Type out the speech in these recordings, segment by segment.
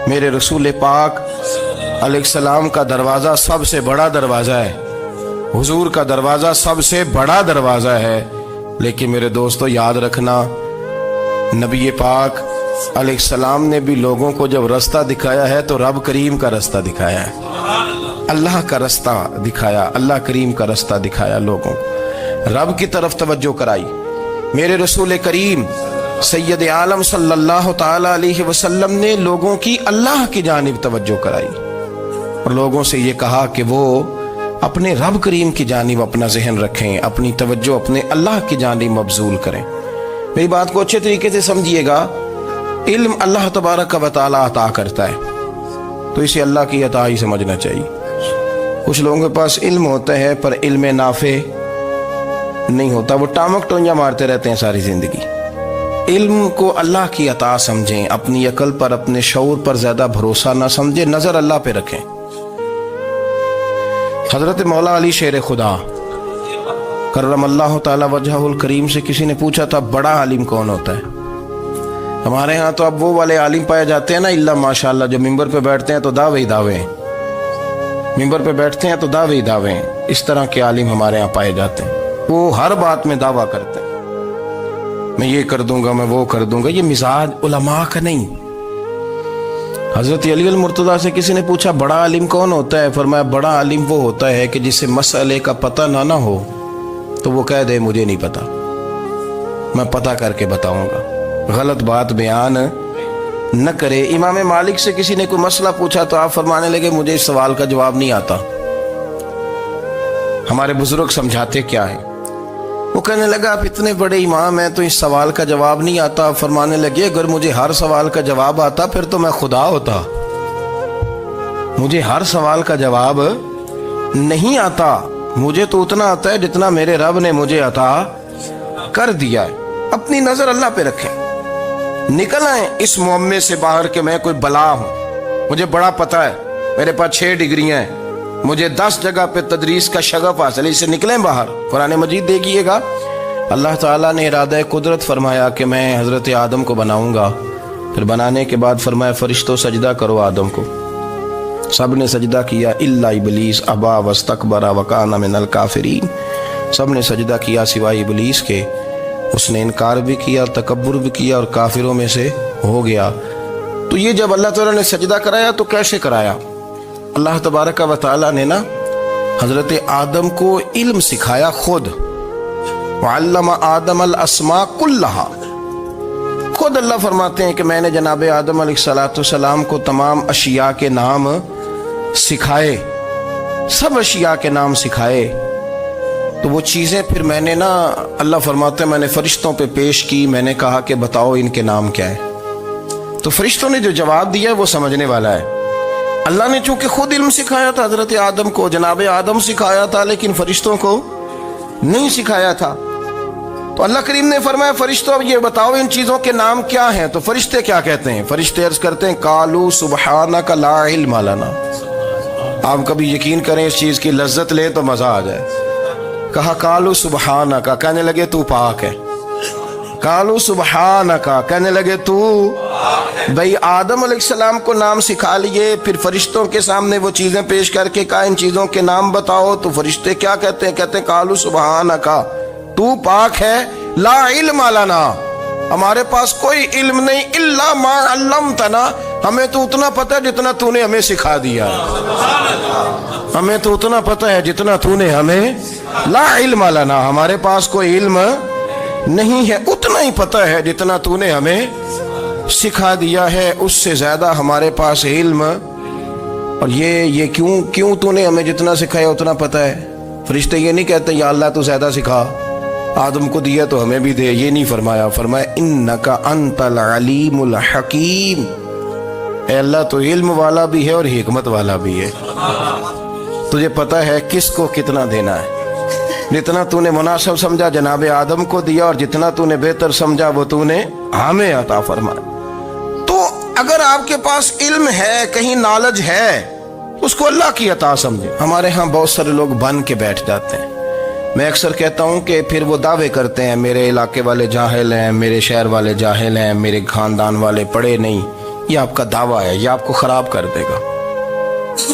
میرے رسول پاک علیہ السلام کا دروازہ سب سے بڑا دروازہ ہے، حضور کا دروازہ سب سے بڑا دروازہ ہے، لیکن میرے دوستو یاد رکھنا، نبی پاک علیہ السلام نے بھی لوگوں کو جب رستہ دکھایا ہے تو رب کریم کا رستہ دکھایا ہے، اللہ کا رستہ دکھایا، اللہ کریم کا رستہ دکھایا، لوگوں رب کی طرف توجہ کرائی۔ میرے رسول کریم سید عالم صلی اللہ تعالی علیہ وسلم نے لوگوں کی اللہ کی جانب توجہ کرائی اور لوگوں سے یہ کہا کہ وہ اپنے رب کریم کی جانب اپنا ذہن رکھیں، اپنی توجہ اپنے اللہ کی جانب مبذول کریں۔ میری بات کو اچھے طریقے سے سمجھیے گا، علم اللہ تبارک و تعالی عطا کرتا ہے تو اسے اللہ کی عطا ہی سمجھنا چاہیے۔ کچھ لوگوں کے پاس علم ہوتا ہے پر علم نافع نہیں ہوتا، وہ ٹامک ٹونجا مارتے رہتے ہیں ساری زندگی۔ علم کو اللہ کی عطا سمجھیں، اپنی عقل پر اپنے شعور پر زیادہ بھروسہ نہ سمجھیں، نظر اللہ پہ رکھیں۔ حضرت مولا علی شیر خدا کرم اللہ تعالی وجہہ الکریم سے کسی نے پوچھا تھا بڑا عالم کون ہوتا ہے؟ ہمارے ہاں تو اب وہ والے عالم پائے جاتے ہیں نا، اللہ ماشاءاللہ، جو ممبر پہ بیٹھتے ہیں تو دعوے ہی دعوے ہیں، ممبر پہ بیٹھتے ہیں تو دعوے ہی دعوے ہیں، اس طرح کے عالم ہمارے ہاں پائے جاتے ہیں۔ وہ ہر بات میں دعویٰ کرتے ہیں، میں یہ کر دوں گا، میں وہ کر دوں گا۔ یہ مزاج علماء کا نہیں۔ حضرت علی المرتضیٰ سے کسی نے پوچھا بڑا عالم کون ہوتا ہے؟ فرمایا بڑا عالم وہ ہوتا ہے کہ جسے مسئلے کا پتہ نہ ہو تو وہ کہہ دے مجھے نہیں پتا، میں پتہ کر کے بتاؤں گا، غلط بات بیان نہ کرے۔ امام مالک سے کسی نے کوئی مسئلہ پوچھا تو آپ فرمانے لگے مجھے اس سوال کا جواب نہیں آتا، ہمارے بزرگ سمجھاتے کیا ہے؟ وہ کہنے لگا آپ اتنے بڑے امام ہیں تو اس سوال کا جواب نہیں آتا۔ فرمانے لگے اگر مجھے ہر سوال کا جواب آتا پھر تو میں خدا ہوتا، مجھے ہر سوال کا جواب نہیں آتا، مجھے تو اتنا آتا ہے جتنا میرے رب نے مجھے عطا کر دیا ہے۔ اپنی نظر اللہ پہ رکھیں، نکل آئیں اس معمے سے باہر کہ میں کوئی بلا ہوں، مجھے بڑا پتہ ہے، میرے پاس 6 ڈگریاں ہیں، مجھے 10 جگہ پہ تدریس کا شغف حاصل ہے، اس سے نکلیں باہر۔ قرآن مجید دیکھیے گا، اللہ تعالیٰ نے ارادہ قدرت فرمایا کہ میں حضرت آدم کو بناؤں گا، پھر بنانے کے بعد فرمایا فرشتوں سجدہ کرو آدم کو، سب نے سجدہ کیا الا ابلیس ابا واستکبر وکان من الکافرین، سب نے سجدہ کیا سوائے ابلیس کے، اس نے انکار بھی کیا، تکبر بھی کیا اور کافروں میں سے ہو گیا۔ تو یہ جب اللہ تعالیٰ نے سجدہ کرایا تو کیسے کرایا؟ اللہ تبارک و تعالیٰ نے نا حضرت آدم کو علم سکھایا خود، وعلم آدم الاسماء کلہا، خود اللہ فرماتے ہیں کہ میں نے جناب آدم علیہ السلام کو تمام اشیاء کے نام سکھائے، سب اشیاء کے نام سکھائے۔ تو وہ چیزیں پھر میں نے نا، اللہ فرماتے ہیں میں نے فرشتوں پہ پیش کی، میں نے کہا کہ بتاؤ ان کے نام کیا ہے، تو فرشتوں نے جو جواب دیا وہ سمجھنے والا ہے۔ اللہ نے چونکہ خود علم سکھایا تھا حضرت آدم کو، جناب آدم سکھایا تھا لیکن فرشتوں کو نہیں سکھایا تھا، تو اللہ کریم نے فرمایا فرشتوں اب یہ بتاؤ ان چیزوں کے نام کیا ہیں؟ تو فرشتے کیا کہتے ہیں؟ فرشتے عرض کرتے ہیں قالوا سبحانک لا علم لنا۔ آپ کبھی یقین کریں اس چیز کی لذت لیں تو مزہ آ جائے۔ کہا قالوا سبحانک، کہنے لگے تو پاک ہے، قالوا سبحانک، کہنے لگے تو بھئی آدم علیہ السلام کو نام سکھا لیے، پھر فرشتوں کے سامنے وہ چیزیں پیش کر کے کہا ان چیزوں کے نام بتاؤ، تو فرشتے کیا کہتے ہیں؟ کہتے ہیں قالوا سبحانک، تو پاک ہے، لا علم لنا، ہمارے پاس کوئی علم نہیں، الا ما علمتنا، ہمیں تو اتنا پتہ ہے جتنا تو نے ہمیں سکھا دیا، ہمیں تو اتنا پتہ ہے جتنا تو نے ہمیں، لا علم لنا، ہمارے پاس کوئی علم نہیں ہے، اتنا ہی پتہ ہے جتنا تو نے ہمیں سکھا دیا ہے، اس سے زیادہ ہمارے پاس علم۔ اور یہ کیوں تو نے ہمیں جتنا سکھایا اتنا پتہ ہے؟ فرشتے یہ نہیں کہتے یا اللہ تو زیادہ سکھا، آدم کو دیا تو ہمیں بھی دے، یہ نہیں فرمایا، فرمایا انک انت العلیم الحکیم، اے اللہ تو علم والا بھی ہے اور حکمت والا بھی ہے، تجھے پتہ ہے کس کو کتنا دینا ہے، جتنا تو نے مناسب سمجھا جناب آدم کو دیا اور جتنا تو نے بہتر سمجھا وہ تو نے ہمیں عطا فرمایا۔ تو اگر آپ کے پاس علم ہے، کہیں نالج ہے، اس کو اللہ کی عطا سمجھے۔ ہمارے ہاں بہت سارے لوگ بن کے بیٹھ جاتے ہیں، میں اکثر کہتا ہوں کہ پھر وہ دعوے کرتے ہیں میرے علاقے والے جاہل ہیں، میرے شہر والے جاہل ہیں، میرے خاندان والے پڑھے نہیں، یہ آپ کا دعویٰ ہے، یہ آپ کو خراب کر دے گا۔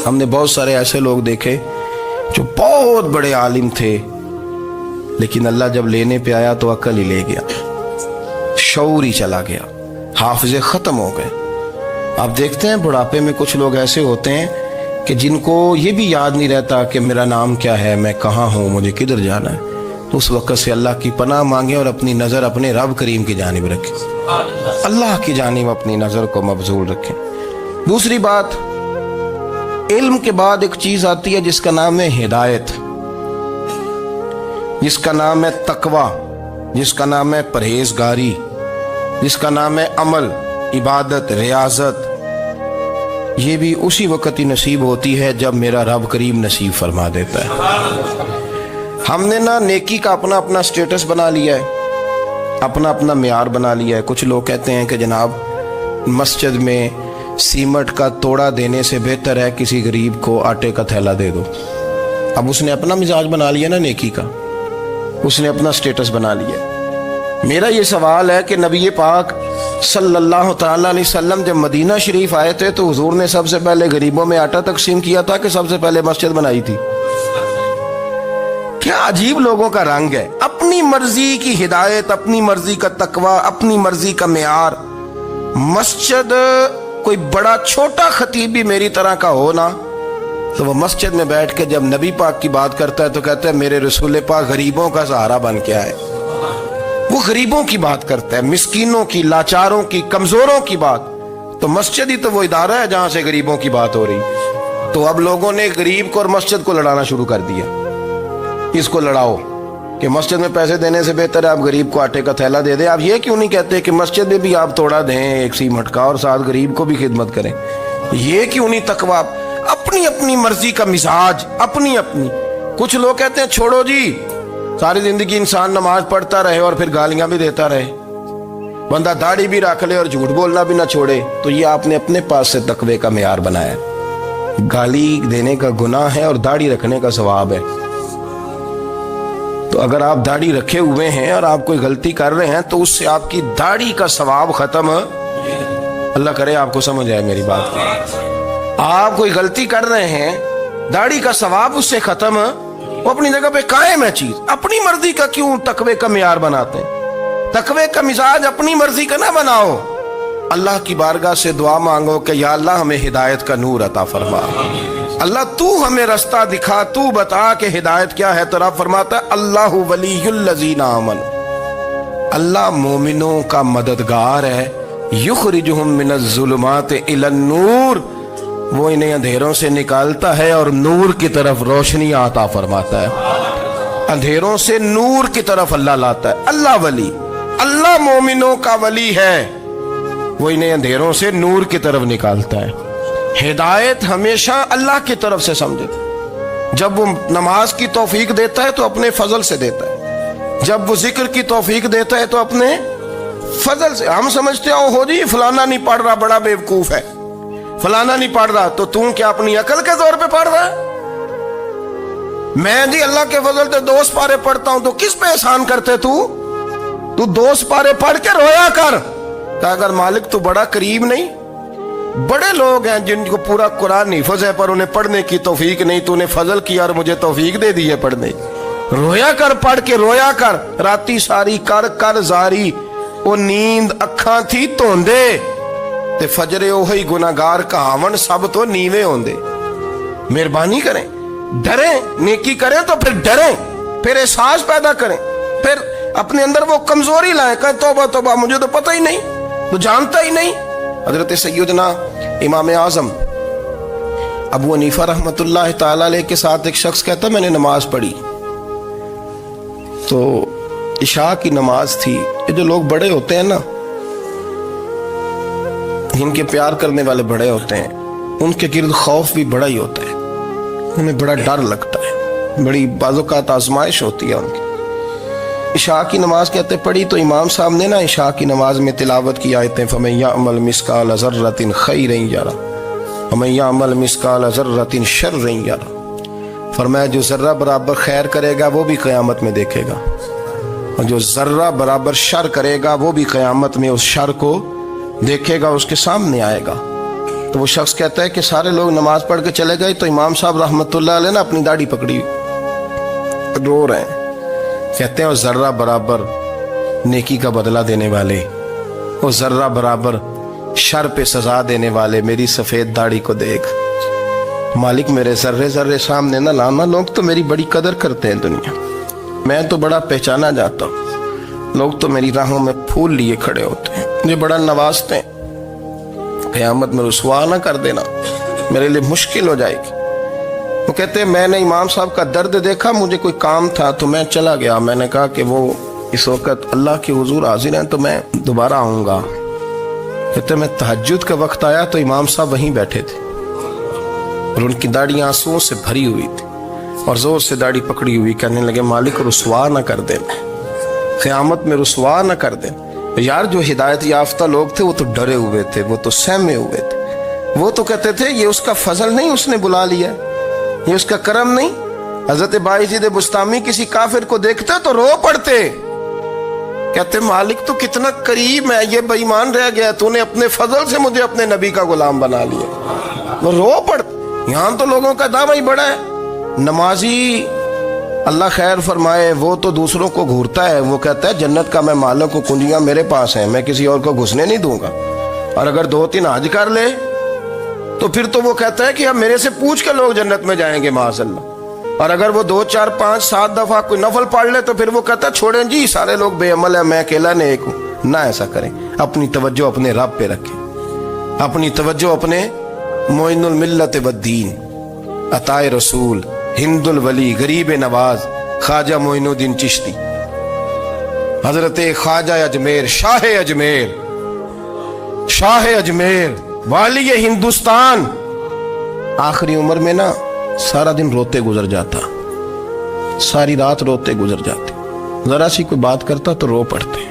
ہم نے بہت سارے ایسے لوگ دیکھے جو بہت بڑے عالم تھے، لیکن اللہ جب لینے پہ آیا تو عقل ہی لے گیا، شعور ہی چلا گیا، حافظے ختم ہو گئے۔ آپ دیکھتے ہیں بڑھاپے میں کچھ لوگ ایسے ہوتے ہیں کہ جن کو یہ بھی یاد نہیں رہتا کہ میرا نام کیا ہے، میں کہاں ہوں، مجھے کدھر جانا ہے۔ تو اس وقت سے اللہ کی پناہ مانگیں اور اپنی نظر اپنے رب کریم کی جانب رکھیں، اللہ کی جانب اپنی نظر کو مبذول رکھیں۔ دوسری بات، علم کے بعد ایک چیز آتی ہے جس کا نام ہے ہدایت، جس کا نام ہے تقوی، جس کا نام ہے پرہیزگاری، جس کا نام ہے عمل، عبادت، ریاضت۔ یہ بھی اسی وقت ہی نصیب ہوتی ہے جب میرا رب کریم نصیب فرما دیتا ہے۔ ہم نے نا نیکی کا اپنا اپنا سٹیٹس بنا لیا ہے، اپنا اپنا معیار بنا لیا ہے۔ کچھ لوگ کہتے ہیں کہ جناب مسجد میں سیمٹ کا توڑا دینے سے بہتر ہے کسی غریب کو آٹے کا تھیلا دے دو۔ اب اس نے اپنا مزاج بنا لیا نا نیکی کا، اس نے اپنا سٹیٹس بنا لیا۔ میرا یہ سوال ہے کہ نبی پاک صلی اللہ تعالیٰ علیہ وسلم جب مدینہ شریف آئے تھے تو حضور نے سب سے پہلے غریبوں میں آٹا تقسیم کیا تھا کہ سب سے پہلے مسجد بنائی تھی؟ کیا عجیب لوگوں کا رنگ ہے، اپنی مرضی کی ہدایت، اپنی مرضی کا تقوی، اپنی مرضی کا معیار۔ مسجد کوئی بڑا چھوٹا خطیب بھی میری طرح کا ہو نا تو وہ مسجد میں بیٹھ کے جب نبی پاک کی بات کرتا ہے تو کہتا ہے میرے رسول پاک غریبوں کا سہارا بن کے آئے۔ وہ غریبوں کی بات کرتا ہے، مسکینوں کی، لاچاروں کی، کمزوروں کی بات۔ تو مسجد ہی تو وہ ادارہ ہے جہاں سے غریبوں کی بات ہو رہی۔ تو اب لوگوں نے غریب کو اور مسجد کو لڑانا شروع کر دیا، اس کو لڑاؤ کہ مسجد میں پیسے دینے سے بہتر ہے آپ غریب کو آٹے کا تھیلا دے دیں۔ آپ یہ کیوں نہیں کہتے کہ مسجد میں بھی آپ توڑا دیں ایک سیمٹ کا اور ساتھ غریب کو بھی خدمت کریں؟ یہ کیوں نہیں تقوی؟ اپنی اپنی مرضی کا مزاج، اپنی اپنی۔ کچھ لوگ کہتے ہیں چھوڑو جی، ساری زندگی انسان نماز پڑھتا رہے اور پھر گالیاں بھی دیتا رہے، بندہ داڑھی بھی رکھ لے اور جھوٹ بولنا بھی نہ چھوڑے۔ تو یہ آپ نے اپنے پاس سے تقوی کا معیار بنایا۔ گالی دینے کا گناہ ہے اور داڑھی رکھنے کا ثواب ہے۔ تو اگر آپ داڑھی رکھے ہوئے ہیں اور آپ کوئی غلطی کر رہے ہیں تو اس سے آپ کی داڑھی کا ثواب ختم، اللہ کرے آپ کو سمجھ آئے میری بات۔ آپ کوئی غلطی کر رہے ہیں، داڑھی کا ثواب اس سے ختم، وہ اپنی جگہ پہ قائم ہے چیز۔ اپنی مرضی کا کیوں تقوی کا معیار بناتے ہیں؟ تقوی کا مزاج اپنی مرضی کا نہ بناؤ۔ اللہ کی بارگاہ سے دعا مانگو کہ یا اللہ ہمیں ہدایت کا نور عطا فرما، اللہ تو ہمیں رستہ دکھا، تو بتا کہ ہدایت کیا ہے۔ تو رب فرماتا ہے اللہ ولی الذین آمنوا، اللہ مومنوں کا مددگار ہے، یخرجہم من الظلمات الی النور، وہ انہیں اندھیروں سے نکالتا ہے اور نور کی طرف روشنی عطا فرماتا ہے۔ اندھیروں سے نور کی طرف اللہ لاتا ہے۔ اللہ ولی، اللہ مومنوں کا ولی ہے، وہ انہیں اندھیروں سے نور کی طرف نکالتا ہے۔ ہدایت ہمیشہ اللہ کی طرف سے سمجھے۔ جب وہ نماز کی توفیق دیتا ہے تو اپنے فضل سے دیتا ہے، جب وہ ذکر کی توفیق دیتا ہے تو اپنے فضل سے۔ ہم سمجھتے ہو جی فلانا نہیں پڑھ رہا بڑا بیوقوف ہے، فلانا نہیں پڑھ رہا، تو تم کیا اپنی عقل کے زور پہ پڑھ رہا ہے؟ میں جی اللہ کے فضل سے 2 سپارے پڑھتا ہوں، تو کس پہ احسان کرتے تو 2 سپارے پڑھ کے رویا کر کہ اگر مالک تو بڑا کریم نہیں۔ بڑے لوگ ہیں جن کو پورا قرآن حفظ ہے پر انہیں پڑھنے کی توفیق نہیں، تو انہیں فضل کیا اور مجھے توفیق دے دی ہے پڑھنے۔ رویا کر، پڑھ کے رویا کر، راتی ساری کر کر زاری، وہ نیند اکھاں تھی توندے تے فجرے اوہی گناہگار کہاون سب تو نیوے ہوندے۔ مہربانی کریں، ڈریں، نیکی کریں تو پھر ڈریں، پھر احساس پیدا کریں، پھر اپنے اندر وہ کمزوری لائیں کہ توبہ توبہ مجھے تو پتہ ہی نہیں، تو جانتا ہی نہیں۔ حضرت سیدنا امام اعظم ابو حنیفہ رحمۃ اللہ تعالی علیہ کے ساتھ ایک شخص کہتا میں نے نماز پڑھی تو عشاء کی نماز تھی۔ یہ جو لوگ بڑے ہوتے ہیں نا، ان کے پیار کرنے والے بڑے ہوتے ہیں، ان کے گرد خوف بھی بڑا ہی ہوتا ہے، انہیں بڑا ڈر لگتا ہے، بڑی بعض اوقات آزمائش ہوتی ہے ان کی۔ عشاء کی نماز کہتے پڑھی تو امام صاحب نے نا عشاء کی نماز میں تلاوت کی آیتیں فَمَن يَعْمَلْ مِثْقَالَ ذَرَّةٍ خَيْرًا يَرَهُ وَمَن يَعْمَلْ مِثْقَالَ ذَرَّةٍ شَرًّا يَرَهُ، فرمایا جو ذرہ برابر خیر کرے گا وہ بھی قیامت میں دیکھے گا، اور جو ذرہ برابر شر کرے گا وہ بھی قیامت میں اس شر کو دیکھے گا اس کے سامنے آئے گا. تو وہ شخص کہتا ہے کہ سارے لوگ نماز پڑھ کے چلے گئے تو امام صاحب رحمۃ اللہ علیہ نے اپنی داڑھی پکڑی رو رہے ہیں. کہتے ہیں وہ ذرہ برابر نیکی کا بدلہ دینے والے، وہ ذرہ برابر شر پہ سزا دینے والے میری سفید داڑھی کو دیکھ. مالک میرے ذرے ذرے سامنے نہ لانا، لوگ تو میری بڑی قدر کرتے ہیں دنیا، میں تو بڑا پہچانا جاتا ہوں، لوگ تو میری راہوں میں پھول لیے کھڑے ہوتے ہیں، مجھے بڑا نوازتے ہیں. قیامت میں رسوا نہ کر دینا، میرے لیے مشکل ہو جائے گی. وہ کہتے ہیں میں نے امام صاحب کا درد دیکھا، مجھے کوئی کام تھا تو میں چلا گیا. میں نے کہا کہ وہ اس وقت اللہ کے حضور حاضر ہیں تو میں دوبارہ آؤں گا. کہتے ہیں میں تہجد کا وقت آیا تو امام صاحب وہیں بیٹھے تھے اور ان کی داڑھی آنسوؤں سے بھری ہوئی تھی اور زور سے داڑھی پکڑی ہوئی. کہنے لگے مالک رسوا نہ کر دیں، قیامت میں رسوا نہ کر دیں. یار جو ہدایت یافتہ لوگ تھے وہ تو ڈرے ہوئے تھے، وہ تو سہمے ہوئے تھے، وہ تو کہتے تھے یہ اس کا فضل نہیں، اس نے بلا لیا، یہ اس کا کرم نہیں. حضرت باعزید بستامی کسی کافر کو دیکھتے تو رو پڑتے، کہتے مالک تو کتنا قریب ہے، یہ بے ایمان رہ گیا، تو نے اپنے فضل سے مجھے اپنے نبی کا غلام بنا لیا. وہ رو پڑتے. یہاں تو لوگوں کا دعویٰ ہی بڑا ہے. نمازی اللہ خیر فرمائے وہ تو دوسروں کو گھورتا ہے، وہ کہتا ہے جنت کا میں مالک ہوں، کنجیاں میرے پاس ہیں، میں کسی اور کو گھسنے نہیں دوں گا. اور اگر 2-3 حج کر لے تو پھر تو وہ کہتا ہے کہ اب میرے سے پوچھ کے لوگ جنت میں جائیں گے معاذ اللہ. اور اگر وہ 2 4 5 7 دفعہ کوئی نفل پڑھ لے تو پھر وہ کہتا ہے چھوڑیں جی سارے لوگ بے عمل ہیں، میں اکیلا نیک ہوں. نہ ایسا کریں، اپنی توجہ اپنے رب پہ رکھیں، اپنی توجہ اپنے معین الملت والدین، عطائے رسول، ہند الولی، غریب نواز، خواجہ معین الدین چشتی، حضرت خواجہ اجمیر، شاہ اجمیر، والی ہندوستان. آخری عمر میں نا سارا دن روتے گزر جاتا، ساری رات روتے گزر جاتے، ذرا سی کوئی بات کرتا تو رو پڑتے،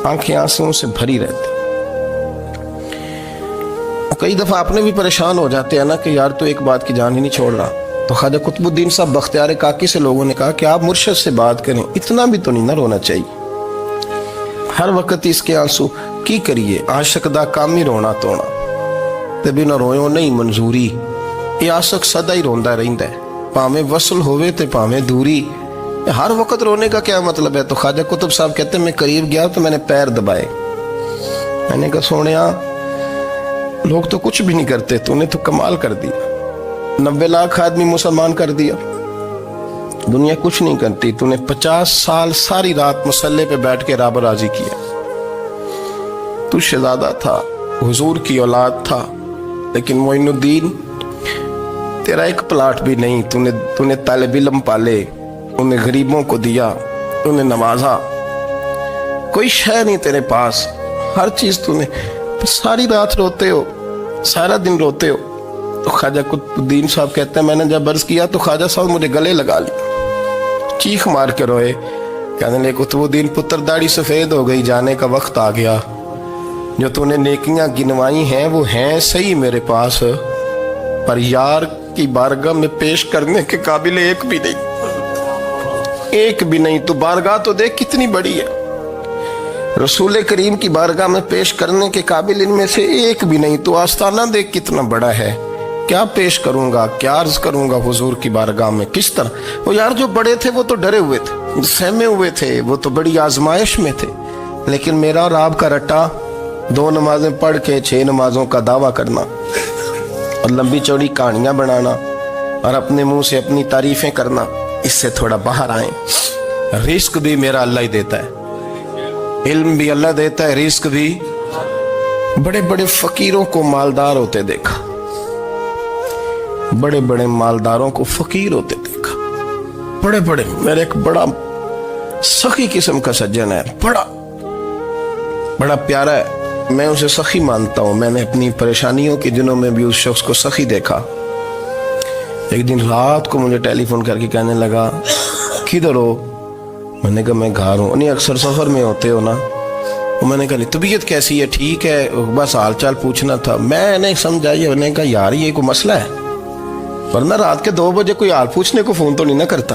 آنکھیں آنسوں سے بھری رہتی. کئی دفعہ اپنے بھی پریشان ہو جاتے ہیں نا کہ یار تو ایک بات کی جان ہی نہیں چھوڑ رہا. تو خواجہ قطب الدین صاحب بختیار کاکی سے لوگوں نے کہا کہ آپ مرشد سے بات کریں، اتنا بھی تو نہیں نہ رونا چاہیے، ہر وقت اس کے آنسو کی کریے. عاشق دا کام ہی رونا تونا تے بنا رویوں نہیں منظوری. یہ عاشق سدا ہی روندا رہندا ہے، پاویں وصل ہوئے تے پاویں دوری. ہر وقت رونے کا کیا مطلب ہے؟ تو خواجہ قطب صاحب کہتے ہیں میں قریب گیا تو میں نے پیر دبائے، میں نے کہا سونیا لوگ تو کچھ بھی نہیں کرتے، تو نے تو کمال کر دیا، 90 لاکھ آدمی مسلمان کر دیا، دنیا کچھ نہیں کرتی، تو نے 50 سال ساری رات مصلے پہ بیٹھ کے رب راضی کیا. تو شہزادہ تھا، حضور کی اولاد تھا، لیکن معین الدین تیرا ایک پلاٹ بھی نہیں، تو نے طالب علم پالے، انہیں غریبوں کو دیا، انہیں نوازا، کوئی شے نہیں تیرے پاس، ہر چیز تو نے، ساری رات روتے ہو، سارا دن روتے ہو. تو خواجہ قطب الدین صاحب کہتے ہیں میں نے جب عرض کیا تو خواجہ صاحب مجھے گلے لگا لیا، چیخ مار کے روئے، کہنے لگے قطب الدین پتر داڑھی سفید ہو گئی، جانے کا وقت آ گیا، جو تو نے نیکیاں گنوائی ہیں وہ ہیں صحیح میرے پاس، پر یار کی بارگاہ میں پیش کرنے کے قابل ایک بھی نہیں. تو بارگاہ تو دیکھ کتنی بڑی ہے، رسول کریم کی بارگاہ میں پیش کرنے کے قابل ان میں سے ایک بھی نہیں. تو آستانہ دیکھ کتنا بڑا ہے، کیا پیش کروں گا، کیا عرض کروں گا حضور کی بارگاہ میں، کس طرح. وہ یار جو بڑے تھے وہ تو ڈرے ہوئے تھے، سہمے ہوئے تھے، وہ تو بڑی آزمائش میں تھے، لیکن میرا اور آپ کا رٹا 2 نمازیں پڑھ کے 6 نمازوں کا دعویٰ کرنا اور لمبی چوڑی کہانیاں بنانا اور اپنے منہ سے اپنی تعریفیں کرنا، اس سے تھوڑا باہر آئیں. رزق بھی میرا اللہ ہی دیتا ہے، علم بھی اللہ دیتا ہے، رزق بھی. بڑے بڑے فقیروں کو مالدار ہوتے دیکھا، بڑے بڑے مالداروں کو فقیر ہوتے دیکھا، بڑے بڑے. میرے ایک بڑا سخی قسم کا سجن ہے، بڑا پیارا ہے، میں اسے سخی مانتا ہوں. میں نے اپنی پریشانیوں کے دنوں میں بھی اس شخص کو سخی دیکھا. ایک دن رات کو مجھے ٹیلی فون کر کے کہنے لگا کدھر ہو؟ میں نے کہا میں گھر ہوں. نہیں اکثر سفر میں ہوتے ہو نا؟ میں نے کہا طبیعت کیسی ہے؟ ٹھیک ہے، بس حال چال پوچھنا تھا. میں نے سمجھائی، میں نے کہا یار یہ کوئی مسئلہ ہے، ورنہ رات کے 2 بجے کوئی حال پوچھنے کو فون تو نہیں نہ کرتا.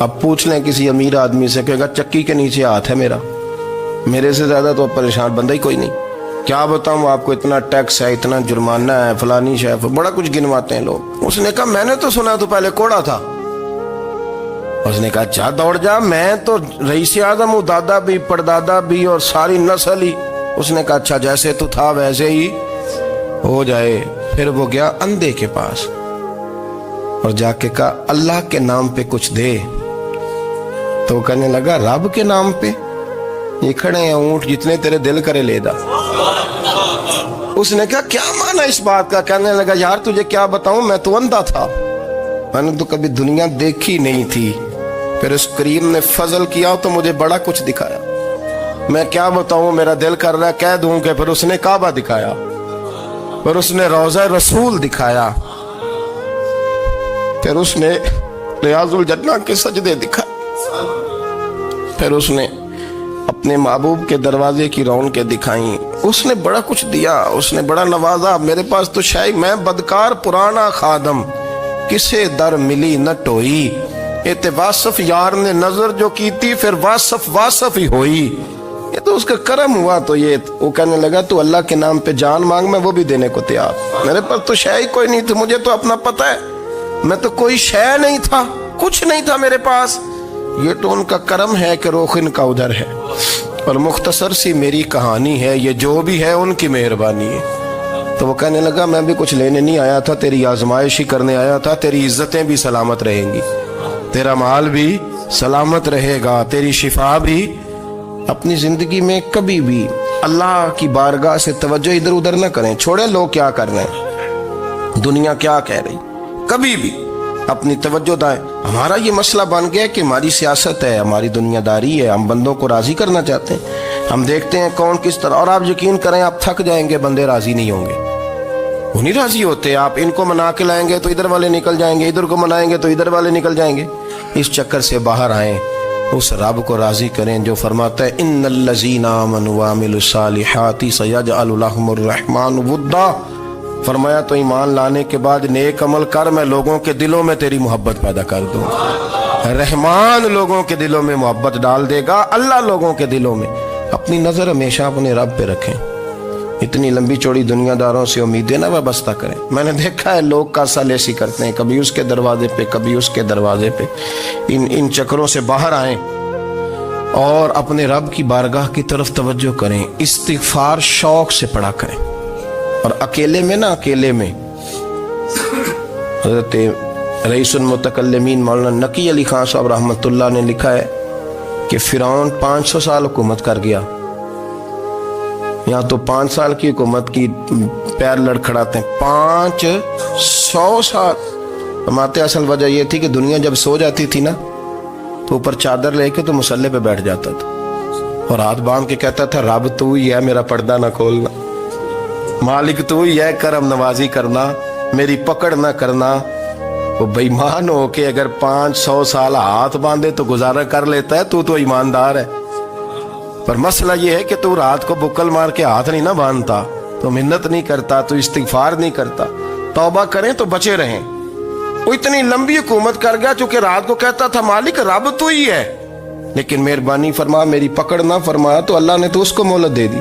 اب پوچھ لیں کسی امیر آدمی سے، کہے گا چکی کے نیچے ہاتھ ہے میرا، میرے سے زیادہ تو پریشان بندہ ہی کوئی نہیں۔ کیا بتاؤں آپ کو، اتنا ٹیکس ہے، اتنا جرمانہ ہے، فلانی شے، بڑا کچھ گنواتے ہیں لوگ۔ اس نے کہا میں نے تو سنا تو پہلے کوڑا تھا۔ اس نے کہا جا دوڑ جا، میں تو رئیس اعظم ہوں، دادا بھی پردادا بھی اور ساری نسل ہی۔ اس نے کہا اچھا جیسے تو تھا ویسے ہی ہو جائے۔ پھر وہ گیا اندھے کے پاس اور جا کے کہا اللہ کے نام پہ کچھ دے۔ تو کہنے لگا رب کے نام پہ؟ یہ کھڑے ہیں اونٹ جتنے تیرے دل کرے لے دا۔ اس نے کہا کیا معنی اس بات کا؟ کہنے لگا یار تجھے کیا بتاؤں، میں تو اندھا تھا، میں نے تو کبھی دنیا دیکھی نہیں تھی، پھر اس کریم نے فضل کیا تو مجھے بڑا کچھ دکھایا۔ میں کیا بتاؤں، میرا دل کر رہا ہے کہہ دوں کہ پھر اس نے کعبہ دکھایا، پھر اس نے روضہ رسول دکھایا، پھر اس نے ریاض الجنہ کے سجدے دکھائے، پھر اس نے اپنے محبوب کے دروازے کی رونقیں دکھائیں۔ اس نے بڑا کچھ دیا، اس نے بڑا نوازا۔ میرے پاس تو شاید میں بدکار پرانا خادم، کسے در ملی نہ ٹوئی، ایت واصف یار نے نظر جو کی تھی، پھر واصف ہی ہوئی۔ یہ تو اس کا کرم ہوا۔ تو یہ وہ کہنے لگا تو اللہ کے نام پہ جان مانگ، میں وہ بھی دینے کو تیار۔ میرے پاس تو شے کوئی نہیں تھی، مجھے تو اپنا پتہ ہے، میں تو کوئی شے نہیں تھا، کچھ نہیں تھا میرے پاس۔ یہ تو ان کا کرم ہے کہ رخ ان کا ادھر ہے، اور مختصر سی میری کہانی ہے، یہ جو بھی ہے ان کی مہربانی ہے۔ تو وہ کہنے لگا میں بھی کچھ لینے نہیں آیا تھا، تیری آزمائش ہی کرنے آیا تھا، تیری عزتیں بھی سلامت رہیں گی، تیرا مال بھی سلامت رہے گا، تیری شفا بھی۔ اپنی زندگی میں کبھی بھی اللہ کی بارگاہ سے توجہ ادھر ادھر نہ کریں، چھوڑیں لوگ کیا کر رہے ہیں، دنیا کیا کہہ رہی، کبھی بھی اپنی توجہ دائیں۔ ہمارا یہ مسئلہ بن گیا کہ ہماری سیاست ہے، ہماری دنیا داری ہے، ہم بندوں کو راضی کرنا چاہتے ہیں، ہم دیکھتے ہیں کون کس طرح، اور آپ یقین کریں آپ تھک جائیں گے، بندے راضی نہیں ہوں گے، وہ نہیں راضی ہوتے۔ آپ ان کو منا کے لائیں گے تو ادھر والے نکل جائیں گے، ادھر کو منائیں گے تو ادھر والے نکل جائیں گے۔ اس چکر سے باہر آئیں، اس رب کو راضی کریں جو فرماتا ہے ان الذین آمنوا وعملوا الصالحات سیجعل لهم الرحمن ودا۔ فرمایا تو ایمان لانے کے بعد نیک عمل کر، میں لوگوں کے دلوں میں تیری محبت پیدا کر دوں گا۔ رحمان لوگوں کے دلوں میں محبت ڈال دے گا، اللہ لوگوں کے دلوں میں۔ اپنی نظر ہمیشہ اپنے رب پہ رکھیں، اتنی لمبی چوڑی دنیا داروں سے امیدیں نہ وابستہ کریں۔ میں نے دیکھا ہے لوگ کاسا لیسی کرتے ہیں، کبھی اس کے دروازے پہ کبھی اس کے دروازے پہ۔ ان چکروں سے باہر آئیں اور اپنے رب کی بارگاہ کی طرف توجہ کریں، استغفار شوق سے پڑھا کریں، اور اکیلے میں نہ، اکیلے میں حضرت رئیس المتکلمین مولانا نقی علی خان صاحب رحمۃ اللہ نے لکھا ہے کہ فرعون 500 سال حکومت کر گیا، یہاں تو 5 سال کی حکومت کی پیر لڑکھڑاتے ہیں، 500 سال۔ فرماتے اصل وجہ یہ تھی کہ دنیا جب سو جاتی تھی نا تو اوپر چادر لے کے تو مسلح پہ بیٹھ جاتا تھا اور ہاتھ باندھ کے کہتا تھا رب تو ہی ہے، میرا پردہ نہ کھولنا، مالک تو ہی ہے، کرم نوازی کرنا، میری پکڑ نہ کرنا۔ وہ بے ایمان ہو کے اگر 500 سال ہاتھ باندھے تو گزارا کر لیتا ہے، تو ایماندار ہے۔ پر مسئلہ یہ ہے کہ تو رات کو بکل مار کے ہاتھ نہیں نہ باندھتا، تو منت نہیں کرتا، تو استغفار نہیں کرتا۔ توبہ کریں تو بچے رہیں۔ وہ اتنی لمبی حکومت کر گیا چونکہ رات کو کہتا تھا مالک رب تو ہی ہے، لیکن مہربانی فرما، میری پکڑ نہ فرمایا تو اللہ نے تو اس کو مہلت دے دی۔